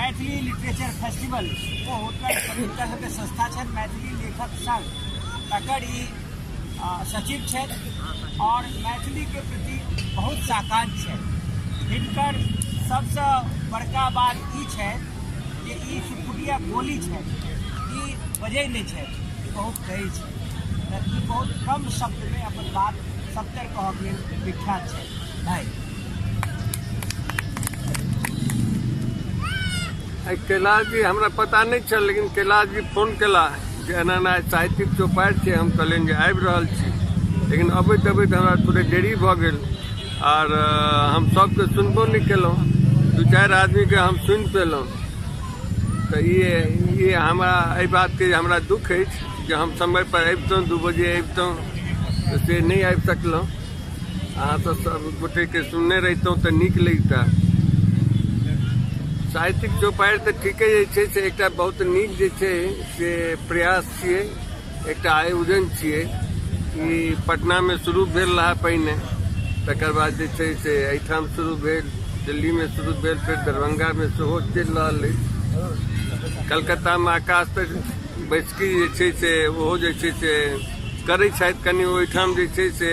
Maithili literature festival वो hotel पवित्र सबके संस्था है मैथिली लेखक संघ तकर सचिव है और मैथिली के प्रति बहुत साकांक्ष है। हिनकर सबसे बड़का बात ई है कि ई सुपुटिया बोली है ई बजे नहीं है बहुत कही है बहुत कम शब्द में अपन बात सत्तर कह विख्यात है भाई। कैलाश जी हमरा पता नहीं चल लेकिन कैलाश जी फोन केला एना साहित्यिक चौपाट से हम कहलें आबि रहल छी लेकिन अबैत अबैत हमरा थोड़े देरी भ गेल और हम सबके सुनबो नहीं केलहुँ दू चारि आदमी के हम सुनि पेलहुँ तो ये हमरा एहि बात के हमरा दुख है कि हम समय पर अबितहुँ 2 बजे अबितहुँ तो से नहीं आबि सकलहुँ। अहाँ तो सब गोटे के सुनने रहितहुँ तो नीक लगिता। साहित्यिक चौपाट तो ठीके जे से एक बहुत नीक जे से प्रयास छे एक आयोजन छे पटना में शुरू भेल रहा पहिने तकर बाद जे से एठाम शुरू भेल दिल्ली में शुरू भेल फिर दरभंगा में सेहो चलि रहल है। कलकत्ता में आकाश पर बैसकी जे से ओहो जे से करै छथि कनि ओहिठाम जे से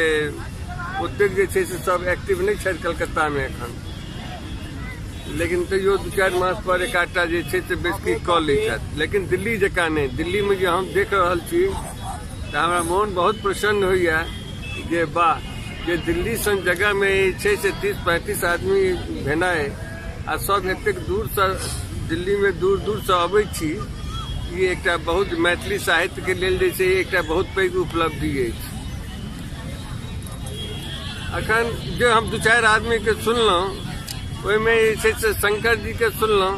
ओतेक जे से सब एक्टिव नहीं छथि कलकत्ता में एखन लेकिन तैयो 2-4 मास पर एक आटा जे से बेसकी क लै छथि लेकिन दिल्ली जकाँ नहीं। दिल्ली में जो हम देख रहल छी तो हमारा मन बहुत प्रसन्न होइया जे वाह जे दिल्ली सन जगह में से 30-35 आदमी भेनाइ आ सब एतेक दूर से दिल्ली में दूर दूर से अबै छी ये एक बहुत मैथिली साहित्य के लेल जे एक बहुत पैघ उपलब्धि है। अखन जो हम 2-4 आदमी के सुनलहुँ में शंकर जी के सुनलहुँ।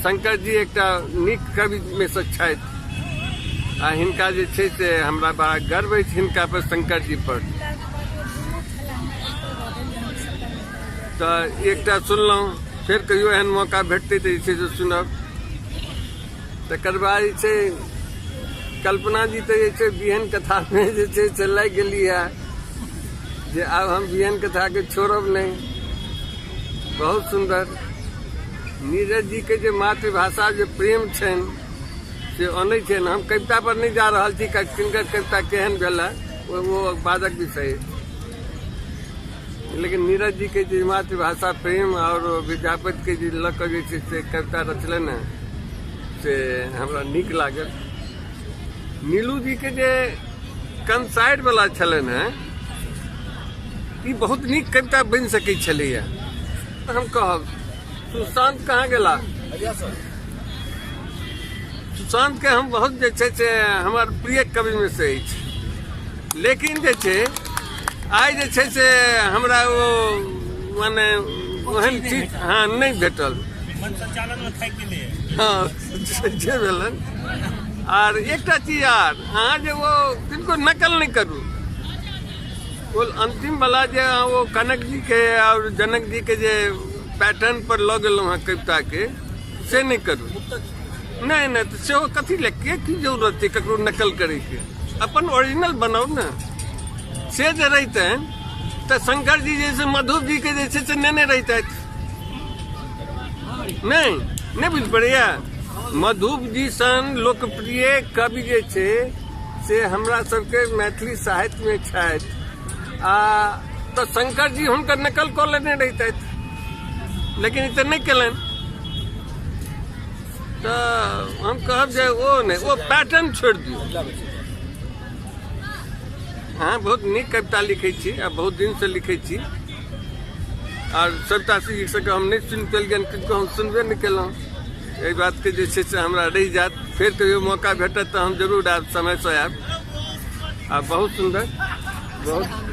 शंकर जी एक नीक कवि में से छथि आ हिनका जे छै से हमरा बड़ा गर्व है हिनका पर शंकर जी पर। तो एक सुनलहुँ फिर कहियो एहन मौका भेटतै तो जे सुनब। तकर बाद जे कल्पना जी तो जे बिहन कथा में जे से लागि गेली है जे आब हम बिहन कथा के छोड़ब नहीं। बहुत सुंदर नीरज जी के जो मातृभाषा जो प्रेम छन से अनै छन। हम कविता पर नहीं जा रहा थी किनकर कविता केहन भेला वो बादक विषय लेकिन नीरज जी के जो मातृभाषा प्रेम और विद्यापति के जो लक जे से कविता रचलन से हमरा नीक लागल। नीलू जी के जे कंसाइड वाला छलन है ये बहुत नीक कविता बन सकै छलैया। हम कहब सुशांत कहाँ गेला सुशांत के हम बहुत जे से हमार प्रिय कवि में से लेकिन जे आई जे से हमरा वो माने ओहन चीज हाँ नहीं भेटल संचालन में खाई के लिए हाँ जे भेलन। और एक चीज यार हाँ जो वो किनको नकल नहीं करूँ वो अंतिम वाला जो वो कनक जी के और जनक जी के जे पैटर्न पर लग गेलहुँ हाँ कविता के से नहीं करूँ नहीं तो से कथी लेके की जरूरत है ककरो नकल करे के अपन ओरिजिनल बनाओ ना। से जे रहते तो शंकर जी जैसे मधुर जी के जैसे से नहीं रहते नहीं बुझ पड़ैया। मधुर जी सन लोकप्रिय कवि जे से हमरा सबके मैथिली साहित्य में छथि तो शंकर जी हुनकर नकल कर लेने रहते लेकिन इतना नहीं कलन। तो हम कहब जे वो नहीं वो पैटर्न छोड़ दियो। हाँ बहुत नीक कविता लिखे छी आ बहुत दिन से लिखे छी और सबटा चीज से हम नहीं सुन पेलियन किनको हम सुनबे नहीं केलहुँ। एहि बात के जे से हमरा रहि जात फिर कहियो मौका भेटत तो हम जरूर आब समय से आब। बहुत सुंदर बहुत